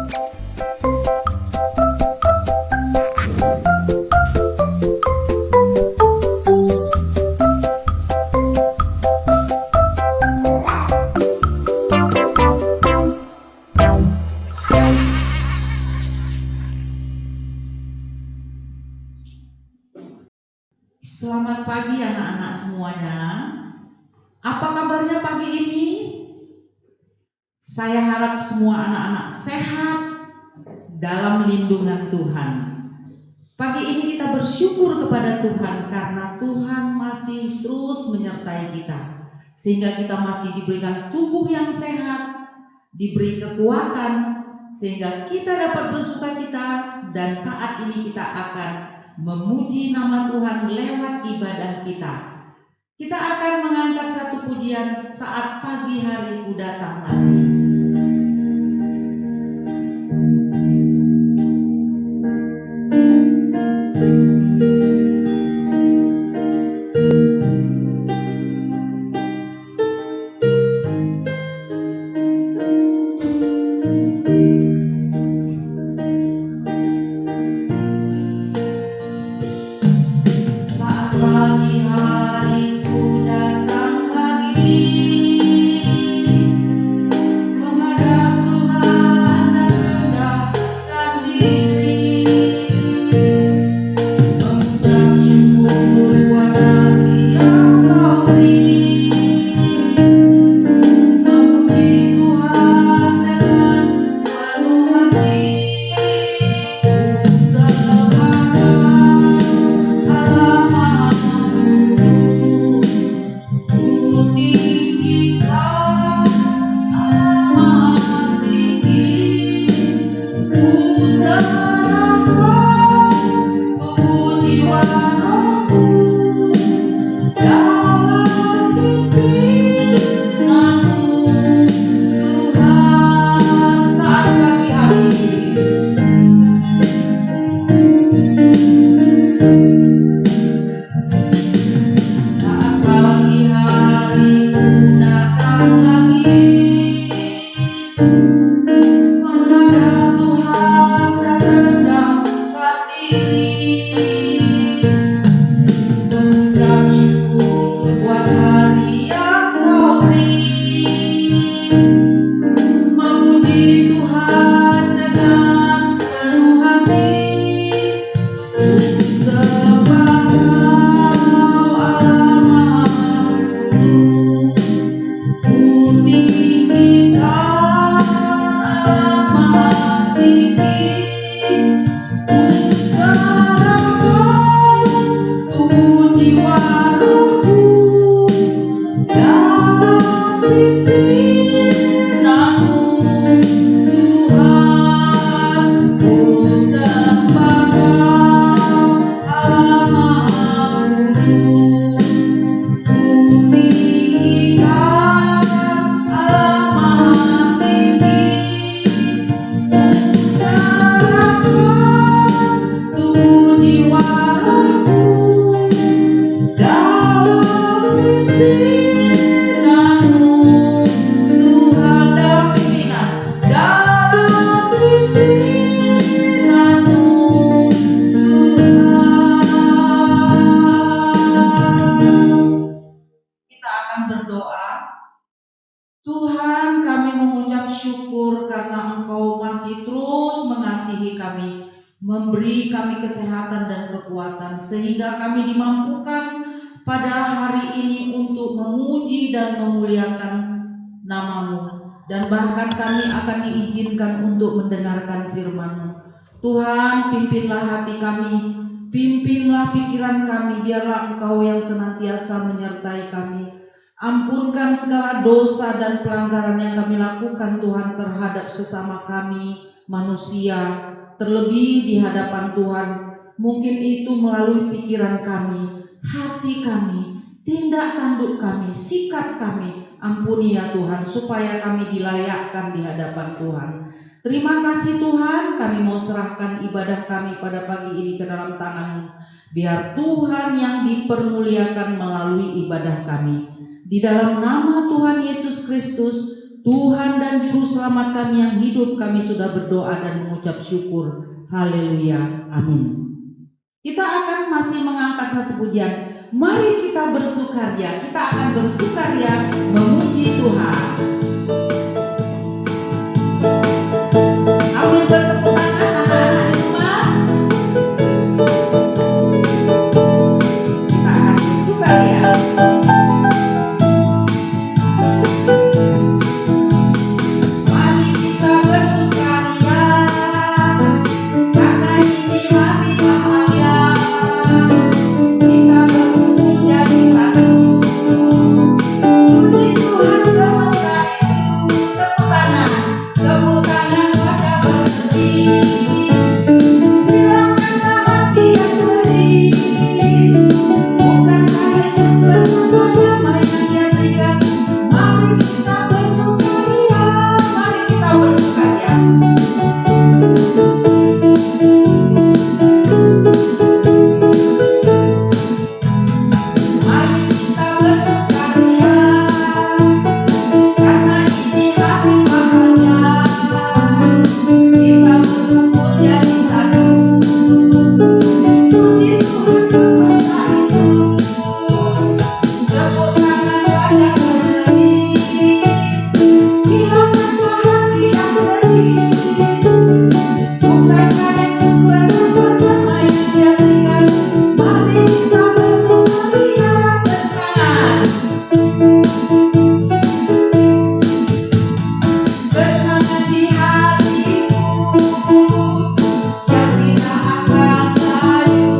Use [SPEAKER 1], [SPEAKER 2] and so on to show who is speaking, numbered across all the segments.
[SPEAKER 1] Selamat pagi anak-anak semuanya. Apa kabarnya pagi ini? Saya harap semua anak-anak sehat dalam lindungan Tuhan. Pagi ini kita bersyukur kepada Tuhan karena Tuhan masih terus menyertai kita, sehingga kita masih diberikan tubuh yang sehat, diberi kekuatan, sehingga kita dapat bersukacita, dan saat ini kita akan memuji nama Tuhan lewat ibadah kita. Kita akan mengangkat satu pujian, Saat Pagi Hariku Datang Lagi. Memberi kami kesehatan dan kekuatan, sehingga kami dimampukan pada hari ini untuk memuji dan memuliakan nama-Mu, dan bahkan kami akan diizinkan untuk mendengarkan firman-Mu. Tuhan, pimpinlah hati kami, pimpinlah pikiran kami, biarlah Engkau yang senantiasa menyertai kami. Ampunkan segala dosa dan pelanggaran yang kami lakukan, Tuhan, terhadap sesama kami manusia, terlebih di hadapan Tuhan. Mungkin itu melalui pikiran kami, hati kami, tindak tanduk kami, sikap kami. Ampuni ya Tuhan, supaya kami dilayakkan di hadapan Tuhan. Terima kasih Tuhan, kami mau serahkan ibadah kami pada pagi ini ke dalam tangan-Mu. Biar Tuhan yang dipermuliakan melalui ibadah kami. Di dalam nama Tuhan Yesus Kristus, Tuhan dan Juru Selamat kami yang hidup, kami sudah berdoa dan mengucap syukur. Haleluya, amin. Kita akan masih mengangkat satu pujian. Mari kita bersukaria, kita akan bersukaria memuji Tuhan. Amin, bertepuk tangan anak-anak di rumah. Kita akan bersukaria. Mari kita bersukaria, karena ini hari bahagia. Kita berkumpul jadi satu. Puji Tuhan semesta itu. Tepuk tangan wajah berhenti. Hilangkanlah hati yang sedih. Bukankah Yesus berkata damai yang Dia berikan? Mari kita bersukaria, mari kita bersukaria. Mari kita bersukaria, karena ini hari bahagia. Kita berkumpul jadi satu. Puji Tuhan semesta itu. Tepuk tangan wajah bersedih. Hilangkanlah hati yang sedih. Bukankah Yesus berkata damai yang Dia berikan? Mari kita bersukaria, bersemangat. Bersemangat di hatiku yang tidak akan layu.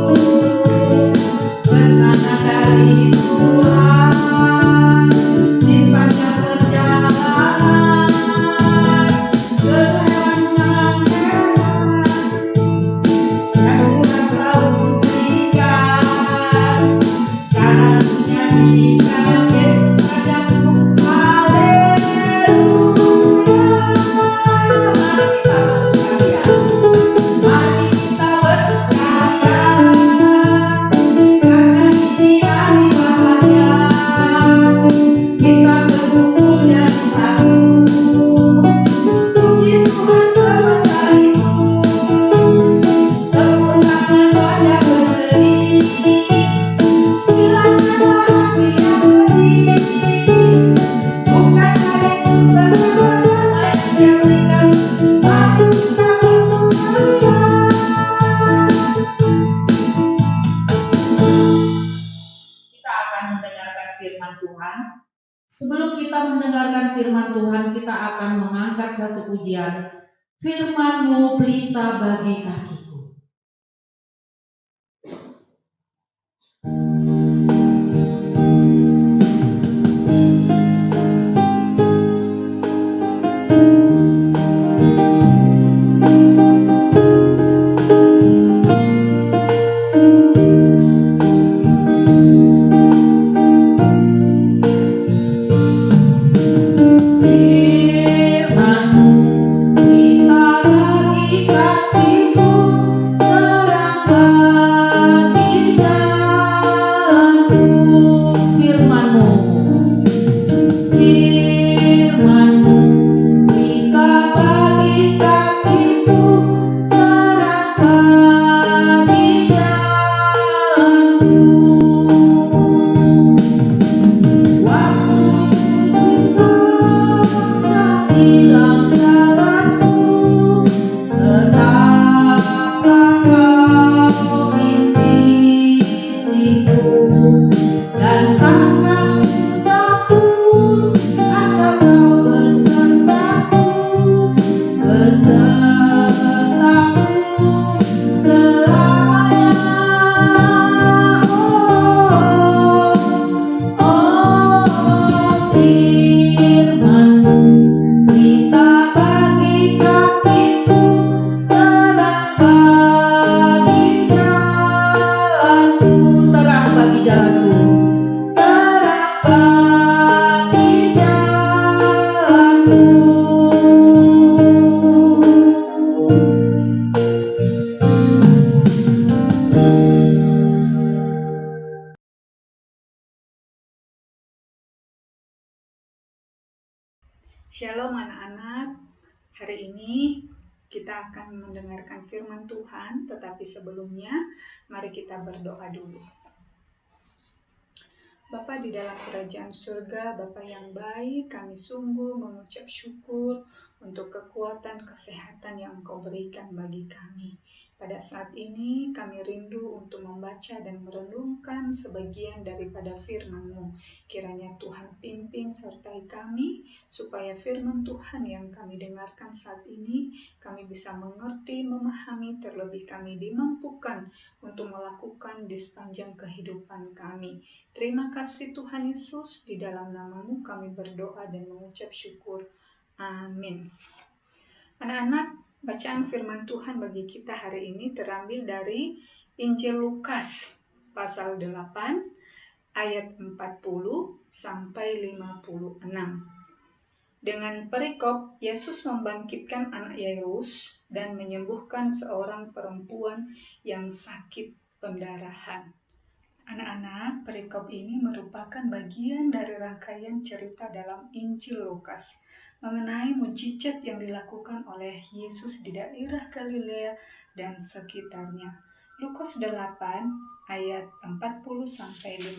[SPEAKER 1] Bersemangat dari Tuhan di sepanjang perjalanan. Keheran yang Tuhan selalu berikan. Sekarang nyanyikan Yesus Rajaku. Haleluya. Mari kita bersukaria. Mari kita bersukaria, karena ini hari bahagia. Kita berkumpul jadi satu. Puji Tuhan semesta itu. Tepuk tangan wajah bersedih. Hilangkanlah hati yang sedih. Bukankah Yesus berkata damai yang Dia berikan? Mari kita bersukaria. Kita akan mendengarkan firman Tuhan. Sebelum kita mendengarkan firman Tuhan, kita akan mengangkat satu pujian. Firman-Mu pelita bagi kakiku. Firman-Mu pelita bagi kakiku, terang bagi jalanku. Firman-Mu, Firman-Mu pelita bagi kakiku, terang bagi jalanku. Waktu engkau hilang jalanku, tetaplah Kau di sisiku, dan takkan takut asal Kau besertaku selamanya. Firman-Mu pelita bagi kakiku, terang bagi jalanku. Terang bagi jalanku. Terang bagi jalanku.
[SPEAKER 2] Shalom anak-anak, hari ini kita akan mendengarkan firman Tuhan, tetapi sebelumnya mari kita berdoa dulu. Bapa di dalam kerajaan surga, Bapa yang baik, kami sungguh mengucap syukur untuk kekuatan kesehatan yang Engkau berikan bagi kami. Pada saat ini kami rindu untuk membaca dan merenungkan sebagian daripada firman-Mu. Kiranya Tuhan pimpin sertai kami, supaya firman Tuhan yang kami dengarkan saat ini, kami bisa mengerti, memahami, terlebih kami dimampukan untuk melakukan di sepanjang kehidupan kami. Terima kasih Tuhan Yesus, di dalam nama-Mu kami berdoa dan mengucap syukur. Amin. Anak-anak, bacaan firman Tuhan bagi kita hari ini terambil dari Injil Lukas pasal 8 ayat 40 sampai 56. Dengan perikop, Yesus membangkitkan anak Yairus dan menyembuhkan seorang perempuan yang sakit pendarahan. Anak-anak, perikop ini merupakan bagian dari rangkaian cerita dalam Injil Lukas mengenai mukjizat yang dilakukan oleh Yesus di daerah Galilea dan sekitarnya. Lukas 8 ayat 40-56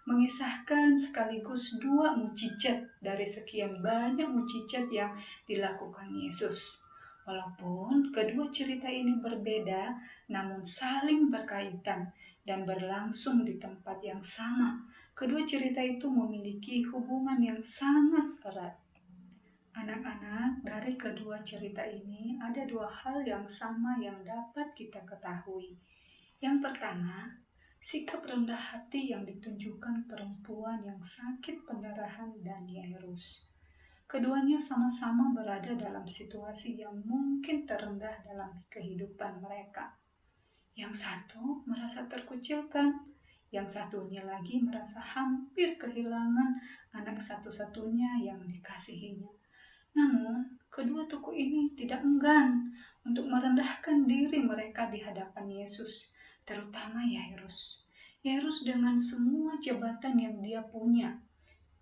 [SPEAKER 2] mengisahkan sekaligus dua mukjizat dari sekian banyak mukjizat yang dilakukan Yesus. Walaupun kedua cerita ini berbeda, namun saling berkaitan dan berlangsung di tempat yang sama. Kedua cerita itu memiliki hubungan yang sangat erat. Anak-anak, dari kedua cerita ini ada dua hal yang sama yang dapat kita ketahui. Yang pertama, sikap rendah hati yang ditunjukkan perempuan yang sakit pendarahan dan Yairus. Keduanya sama-sama berada dalam situasi yang mungkin terendah dalam kehidupan mereka. Yang satu merasa terkucilkan, yang satunya lagi merasa hampir kehilangan anak satu-satunya yang dikasihinya. Namun, kedua tokoh ini tidak enggan untuk merendahkan diri mereka di hadapan Yesus, terutama Yairus. Yairus dengan semua jabatan yang dia punya,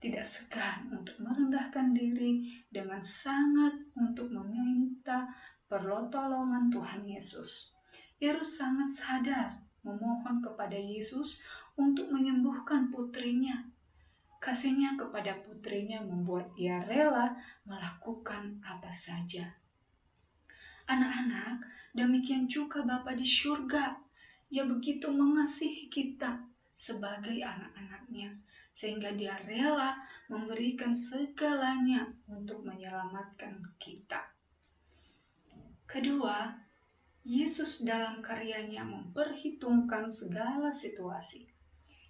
[SPEAKER 2] tidak segan untuk merendahkan diri dengan sangat untuk meminta pertolongan Tuhan Yesus. Yairus sangat sadar memohon kepada Yesus untuk menyembuhkan putrinya. Kasihnya kepada putrinya membuat ia rela melakukan apa saja. Anak-anak, demikian juga Bapa di surga. Ia begitu mengasihi kita sebagai anak-anaknya, sehingga dia rela memberikan segalanya untuk menyelamatkan kita. Kedua, Yesus dalam karyanya memperhitungkan segala situasi.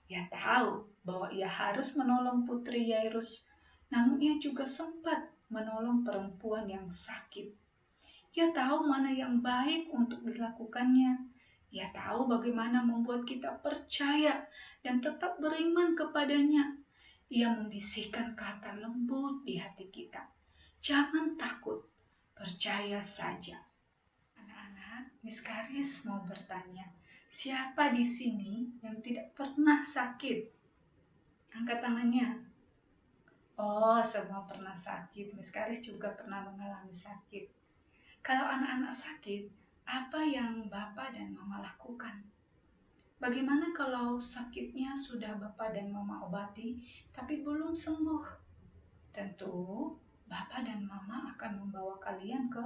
[SPEAKER 2] Ia tahu bahwa ia harus menolong putri Yairus, namun ia juga sempat menolong perempuan yang sakit. Ia tahu mana yang baik untuk dilakukannya. Ia tahu bagaimana membuat kita percaya dan tetap beriman kepadanya. Ia membisikkan kata lembut di hati kita. Jangan takut, percaya saja. Anak-anak, Miss Karis mau bertanya, siapa di sini yang tidak pernah sakit? Angkat tangannya. Oh, semua pernah sakit. Miss Karis juga pernah mengalami sakit. Kalau anak-anak sakit, apa yang Bapak dan Mama lakukan? Bagaimana kalau sakitnya sudah Bapak dan Mama obati, tapi belum sembuh? Tentu, Bapak dan Mama akan membawa kalian ke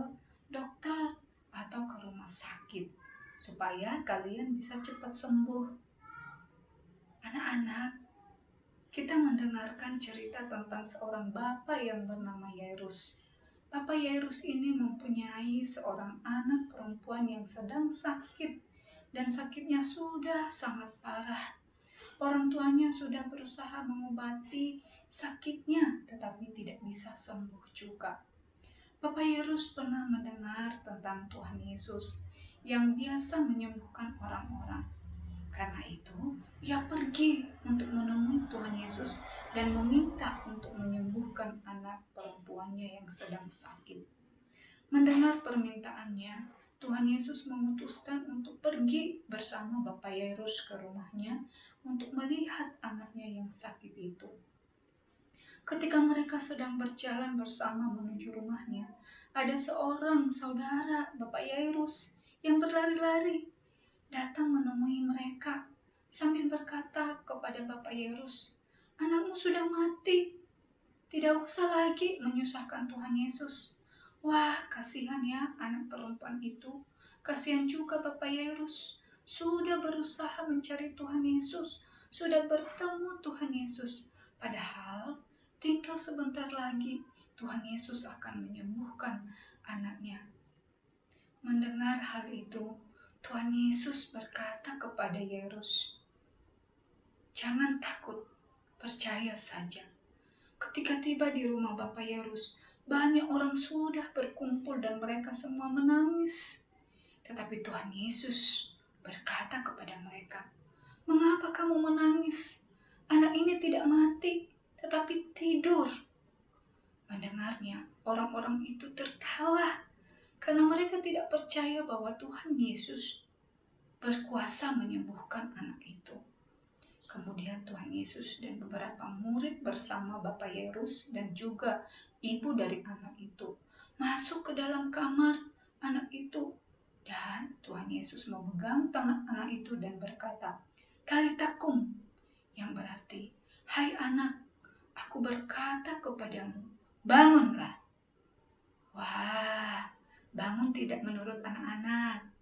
[SPEAKER 2] dokter atau ke rumah sakit, supaya kalian bisa cepat sembuh. Anak-anak, kita mendengarkan cerita tentang seorang bapak yang bernama Yairus. Bapak Yairus ini mempunyai seorang anak perempuan yang sedang sakit, dan sakitnya sudah sangat parah. Orang tuanya sudah berusaha mengobati sakitnya, tetapi tidak bisa sembuh juga. Bapak Yairus pernah mendengar tentang Tuhan Yesus yang biasa menyembuhkan orang-orang. Karena itu, ia pergi untuk menemui Tuhan Yesus dan meminta untuk menyembuhkan anak perempuannya yang sedang sakit. Mendengar permintaannya, Tuhan Yesus memutuskan untuk pergi bersama Bapak Yairus ke rumahnya untuk melihat anaknya yang sakit itu. Ketika mereka sedang berjalan bersama menuju rumahnya, ada seorang saudara Bapak Yairus yang berlari-lari datang menemui mereka sambil berkata kepada Bapak Yairus, "Anakmu sudah mati. Tidak usah lagi menyusahkan Tuhan Yesus." Wah, kasihan ya anak perempuan itu. Kasihan juga Bapak Yairus. Sudah berusaha mencari Tuhan Yesus. Sudah bertemu Tuhan Yesus. Padahal tinggal sebentar lagi Tuhan Yesus akan menyembuhkan anaknya. Mendengar hal itu, Tuhan Yesus berkata kepada Yairus, "Jangan takut, percaya saja." Ketika tiba di rumah Bapak Yairus, banyak orang sudah berkumpul dan mereka semua menangis. Tetapi Tuhan Yesus berkata kepada mereka, "Mengapa kamu menangis? Anak ini tidak mati, tetapi tidur." Mendengarnya, orang-orang itu tertawa karena mereka tidak percaya bahwa Tuhan Yesus berkuasa menyembuhkan anak itu. Kemudian Tuhan Yesus dan beberapa murid bersama Bapak Yairus dan juga ibu dari anak itu masuk ke dalam kamar anak itu. Dan Tuhan Yesus memegang tangan anak itu dan berkata, "Talita kum," yang berarti, "Hai anak, aku berkata kepadamu, bangunlah." Wah, bangun tidak menurut anak-anak.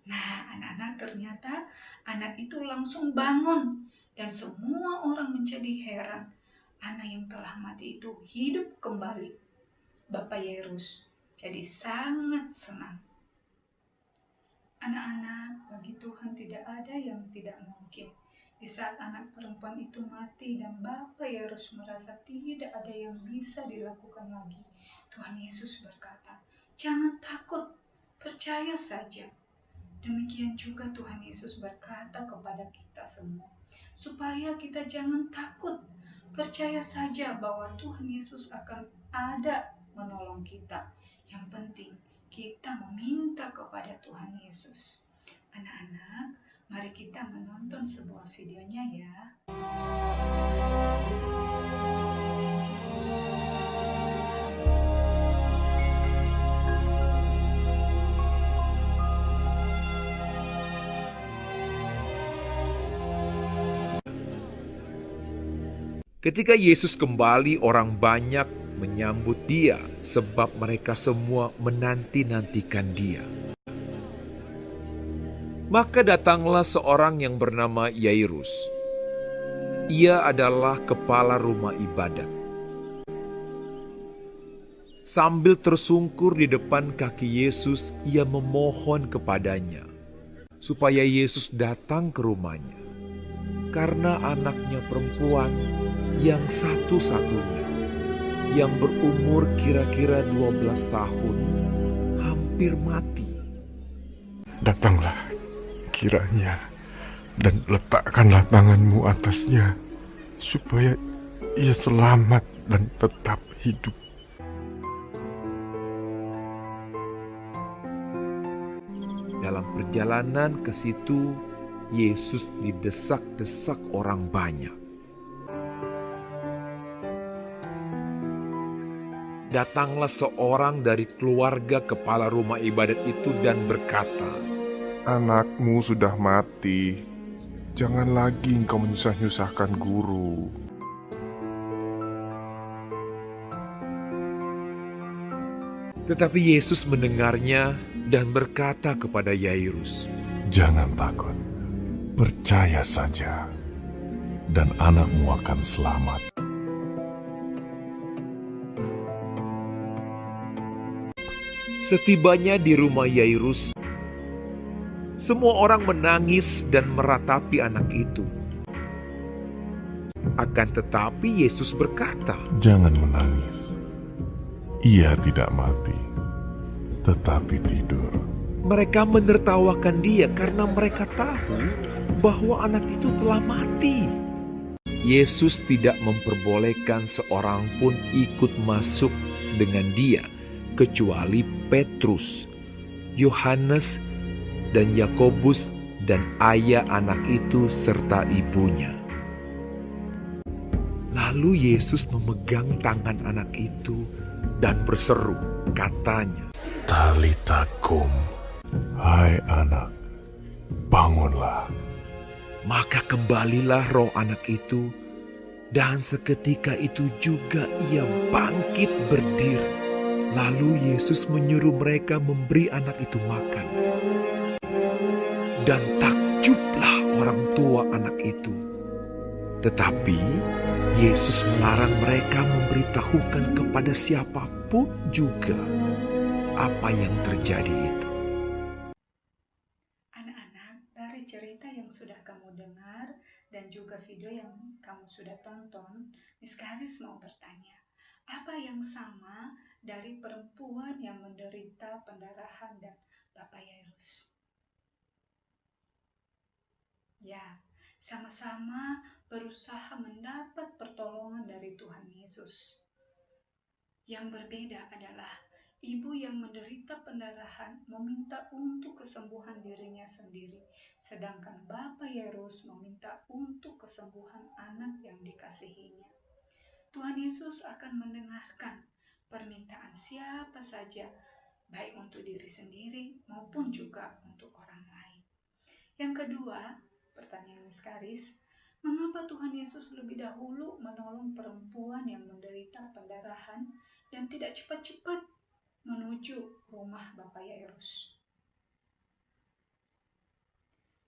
[SPEAKER 2] Nah, anak-anak, ternyata anak itu langsung bangun dan semua orang menjadi heran. Anak yang telah mati itu hidup kembali. Bapak Yairus jadi sangat senang. Anak-anak, bagi Tuhan tidak ada yang tidak mungkin. Di saat anak perempuan itu mati dan Bapak Yairus merasa tidak ada yang bisa dilakukan lagi, Tuhan Yesus berkata, "Jangan takut, percaya saja." Demikian juga Tuhan Yesus berkata kepada kita semua, supaya kita jangan takut, percaya saja bahwa Tuhan Yesus akan ada menolong kita. Yang penting kita meminta kepada Tuhan Yesus. Anak-anak, mari kita menonton sebuah videonya ya.
[SPEAKER 3] Ketika Yesus kembali, orang banyak menyambut Dia sebab mereka semua menanti-nantikan Dia. Maka datanglah seorang yang bernama Yairus. Ia adalah kepala rumah ibadat. Sambil tersungkur di depan kaki Yesus, ia memohon kepadanya supaya Yesus datang ke rumahnya, karena anaknya perempuan yang satu-satunya, yang berumur kira-kira 12 tahun, hampir mati.
[SPEAKER 4] Datanglah kiranya dan letakkanlah tanganmu atasnya, supaya ia selamat dan tetap hidup.
[SPEAKER 3] Dalam perjalanan ke situ, Yesus didesak-desak orang banyak. Datanglah seorang dari keluarga kepala rumah ibadat itu dan berkata,
[SPEAKER 4] Anakmu sudah mati, jangan lagi engkau menyusah-nyusahkan guru.
[SPEAKER 3] Tetapi Yesus mendengarnya dan berkata kepada Yairus,
[SPEAKER 4] Jangan takut, percaya saja, dan anakmu akan selamat.
[SPEAKER 3] Setibanya di rumah Yairus, semua orang menangis dan meratapi anak itu. Akan tetapi Yesus berkata,
[SPEAKER 4] Jangan menangis. Ia tidak mati, tetapi tidur.
[SPEAKER 3] Mereka menertawakan dia karena mereka tahu bahwa anak itu telah mati. Yesus tidak memperbolehkan seorang pun ikut masuk dengan dia, kecuali Petrus, Yohanes, dan Yakobus, dan ayah anak itu serta ibunya. Lalu Yesus memegang tangan anak itu dan berseru, katanya,
[SPEAKER 4] Talita kum, hai anak, bangunlah.
[SPEAKER 3] maka kembalilah roh anak itu, dan seketika itu juga ia bangkit berdiri. Lalu Yesus menyuruh mereka memberi anak itu makan. Dan takjublah orang tua anak itu. Tetapi Yesus melarang mereka memberitahukan kepada siapapun juga apa yang terjadi itu.
[SPEAKER 2] Anak-anak, dari cerita yang sudah kamu dengar dan juga video yang kamu sudah tonton, Miss Karis mau bertanya, apa yang sama dari perempuan yang menderita pendarahan dan Bapak Yairus? Ya, sama-sama berusaha mendapat pertolongan dari Tuhan Yesus. Yang berbeda adalah ibu yang menderita pendarahan meminta untuk kesembuhan dirinya sendiri, sedangkan Bapak Yairus meminta untuk kesembuhan anak yang dikasihinya. Tuhan Yesus akan mendengarkan permintaan siapa saja, baik untuk diri sendiri maupun juga untuk orang lain. Yang kedua, pertanyaan Miss Karis, mengapa Tuhan Yesus lebih dahulu menolong perempuan yang menderita pendarahan dan tidak cepat-cepat menuju rumah Bapak Yairus?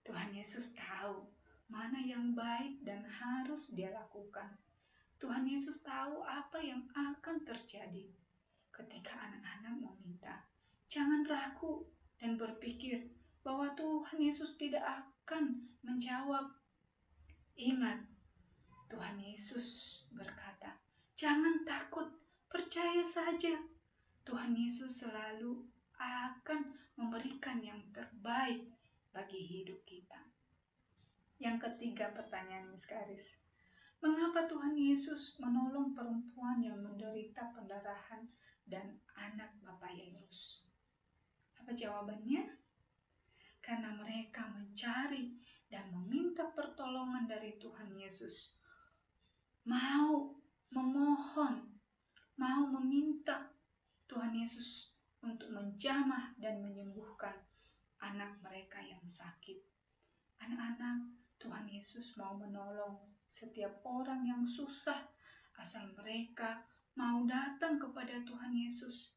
[SPEAKER 2] Tuhan Yesus tahu mana yang baik dan harus dia lakukan. Tuhan Yesus tahu apa yang akan terjadi ketika anak-anak meminta. Jangan ragu dan berpikir bahwa Tuhan Yesus tidak akan menjawab. Ingat, Tuhan Yesus berkata, jangan takut, percaya saja. Tuhan Yesus selalu akan memberikan yang terbaik bagi hidup kita. Yang ketiga, pertanyaan Miss Karis, mengapa Tuhan Yesus menolong perempuan yang menderita pendarahan dan anak Bapak Yairus? Apa jawabannya? Karena mereka mencari dan meminta pertolongan dari Tuhan Yesus. Mau memohon, mau meminta Tuhan Yesus untuk menjamah dan menyembuhkan anak mereka yang sakit. Anak-anak, Tuhan Yesus mau menolong setiap orang yang susah, asal mereka mau datang kepada Tuhan Yesus.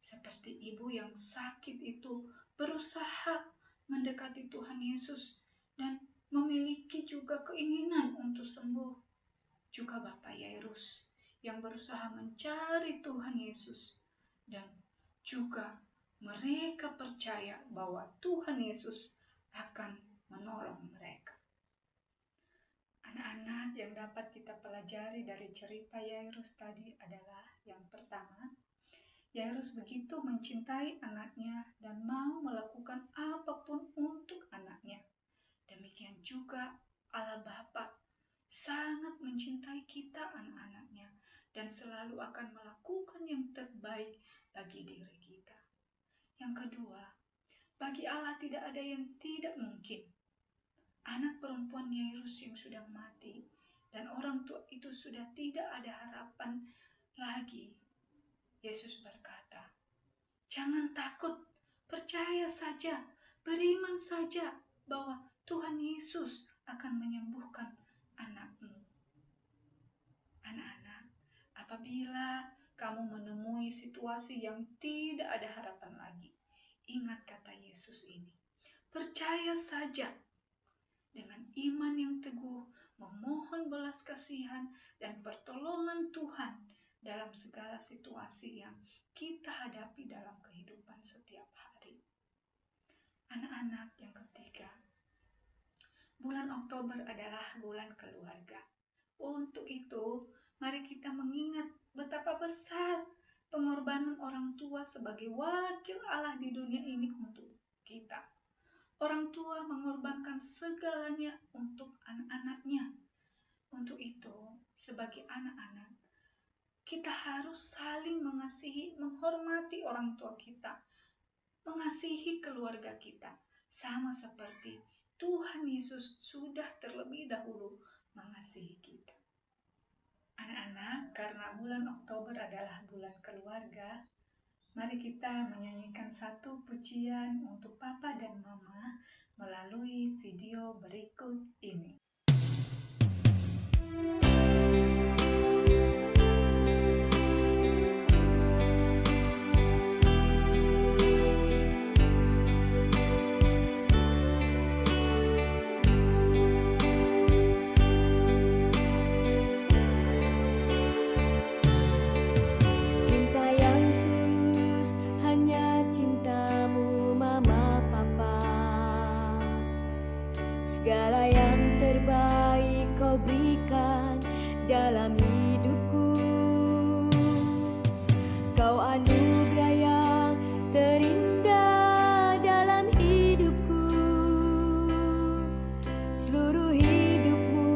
[SPEAKER 2] Seperti ibu yang sakit itu berusaha mendekati Tuhan Yesus dan memiliki juga keinginan untuk sembuh. Juga Bapak Yairus yang berusaha mencari Tuhan Yesus dan juga mereka percaya bahwa Tuhan Yesus akan menolong mereka. Anak-anak, yang dapat kita pelajari dari cerita Yairus tadi adalah yang pertama, Yairus begitu mencintai anaknya dan mau melakukan apapun untuk anaknya. Demikian juga Allah Bapa sangat mencintai kita anak-anaknya dan selalu akan melakukan yang terbaik bagi diri kita. Yang kedua, bagi Allah tidak ada yang tidak mungkin. Anak perempuan Yairus yang sudah mati dan orang tua itu sudah tidak ada harapan lagi. Yesus berkata, jangan takut, percaya saja, beriman saja bahwa Tuhan Yesus akan menyembuhkan anakmu. Anak-anak, apabila kamu menemui situasi yang tidak ada harapan lagi, ingat kata Yesus ini, percaya saja. Dengan iman yang teguh, memohon belas kasihan dan pertolongan Tuhan dalam segala situasi yang kita hadapi dalam kehidupan setiap hari. Anak-anak, yang ketiga, bulan Oktober adalah bulan keluarga. Untuk itu, mari kita mengingat betapa besar pengorbanan orang tua sebagai wakil Allah di dunia ini untuk kita. Orang tua mengorbankan segalanya untuk anak-anaknya. Untuk itu, sebagai anak-anak, kita harus saling mengasihi, menghormati orang tua kita, mengasihi keluarga kita, sama seperti Tuhan Yesus sudah terlebih dahulu mengasihi kita. Anak-anak, karena bulan Oktober adalah bulan keluarga, mari kita menyanyikan satu pujian untuk Papa dan Mama melalui video berikut ini.
[SPEAKER 5] Cinta yang tulus hanya cintamu Mama Papa. Segala yang terbaik kau berikan dalam hidupku. Kau anugerah yang terindah dalam hidupku. Seluruh hidupmu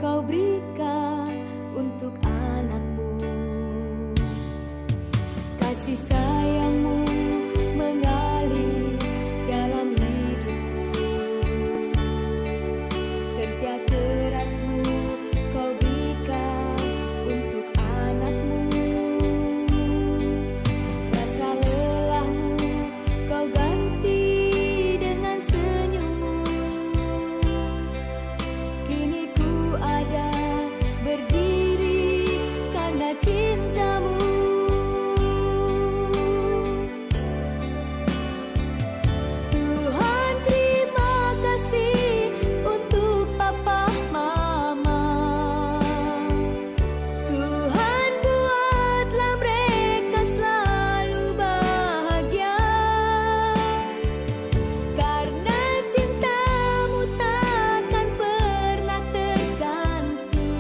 [SPEAKER 5] kau berikan untuk anakmu. Kasih sayangmu mengalir dalam hidupku. Kerja kerasmu kau berikan untuk anakmu. Rasa lelahmu kau ganti dengan senyummu. Kini ku ada berdiri karena cintamu. Tuhan terima kasih untuk Papa Mama. Tuhan buatlah mereka selalu bahagia. Karena cintamu takkan pernah terganti.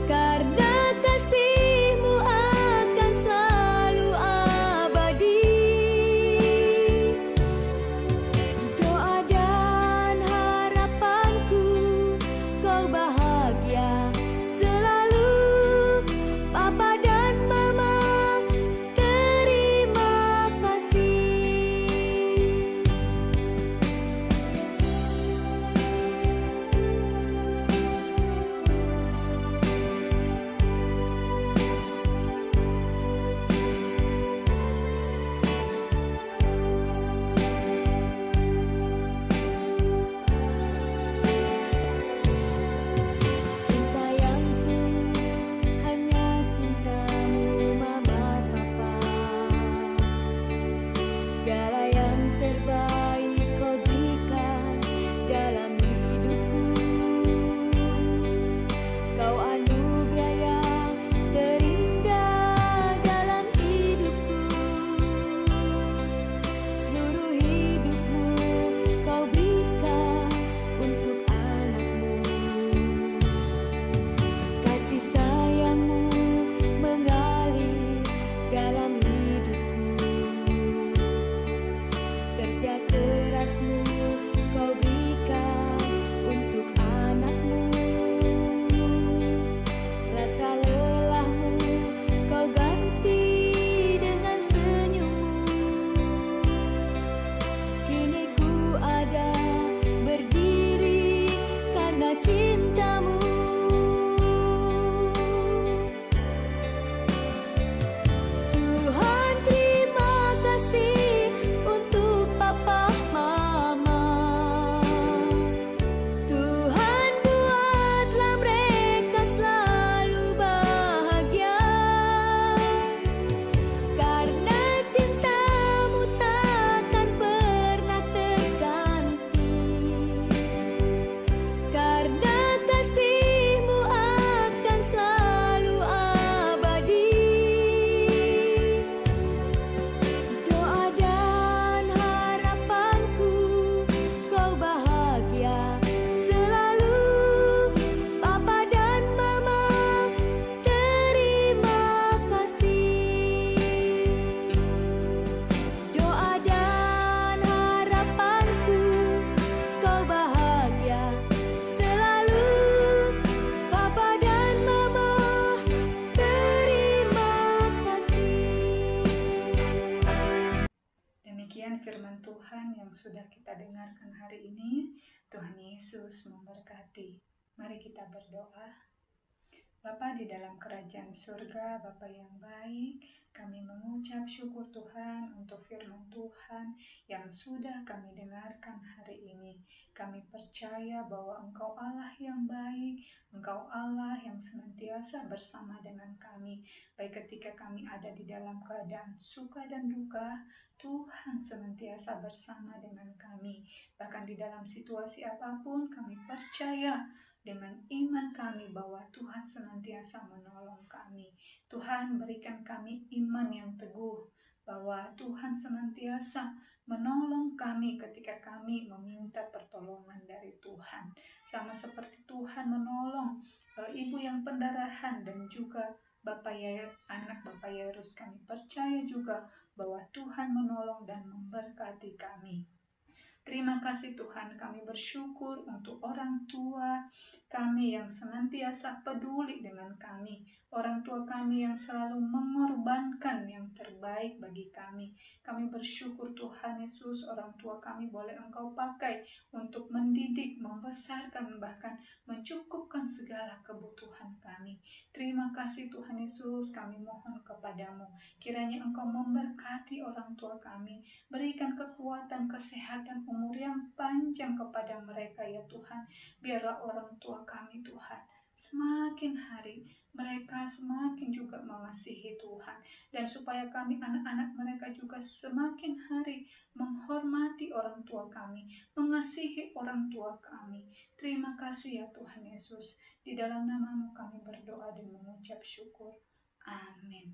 [SPEAKER 5] Karena kasihmu akan selalu abadi. Doa dan harapanku kau bahagia selalu. Papa dan Mama terima kasih. Cinta yang tulus hanya cintamu Mama Papa. Segala yang terbaik kau berikan dalam hidupku. Kau anugerah yang terindah dalam hidupku. Seluruh hidupmu kau berikan untuk anakmu. Kasih sayangmu mengalir dalam hidupku. Kerja kerasmu kau berikan untuk anakmu. Rasa lelahmu kau ganti dengan senyummu. Kini ku ada berdiri karena cintamu. Tuhan terima kasih untuk Papa Mama. Tuhan buatlah mereka selalu bahagia. Karena cintamu takkan pernah terganti. Karena kasihmu akan selalu abadi. Doa dan harapanku kau bahagia selalu. Papa dan Mama terima kasih. Doa dan harapanku kau bahagia selalu. Papa dan Mama terima kasih.
[SPEAKER 2] Demikian firman Tuhan yang sudah kita dengarkan hari ini. Tuhan Yesus memberkati. Mari kita berdoa. Bapa di dalam kerajaan surga, Bapa yang baik, kami mengucap syukur Tuhan untuk firman Tuhan yang sudah kami dengarkan hari ini. Kami percaya bahwa Engkau Allah yang baik, Engkau Allah yang senantiasa bersama dengan kami. Baik ketika kami ada di dalam keadaan suka dan duka, Tuhan senantiasa bersama dengan kami. Bahkan di dalam situasi apapun, kami percaya dengan iman kami bahwa Tuhan senantiasa menolong kami. Tuhan berikan kami iman yang teguh bahwa Tuhan senantiasa menolong kami ketika kami meminta pertolongan dari Tuhan. Sama seperti Tuhan menolong ibu yang pendarahan dan juga anak Bapak Yairus, kami percaya juga bahwa Tuhan menolong dan memberkati kami. Terima kasih Tuhan, kami bersyukur untuk orang tua kami yang senantiasa peduli dengan kami. Orang tua kami yang selalu mengorbankan yang terbaik bagi kami. Kami bersyukur Tuhan Yesus, orang tua kami boleh Engkau pakai untuk mendidik, membesarkan, bahkan mencukupkan segala kebutuhan kami. Terima kasih Tuhan Yesus, kami mohon kepadamu. Kiranya Engkau memberkati orang tua kami, berikan kekuatan, kesehatan, umur yang panjang kepada mereka ya Tuhan. Biarlah orang tua kami Tuhan, semakin hari mereka semakin juga mengasihi Tuhan. Dan supaya kami anak-anak mereka juga semakin hari menghormati orang tua kami, mengasihi orang tua kami. Terima kasih ya Tuhan Yesus. Di dalam nama-Mu kami berdoa dan mengucap syukur. Amin.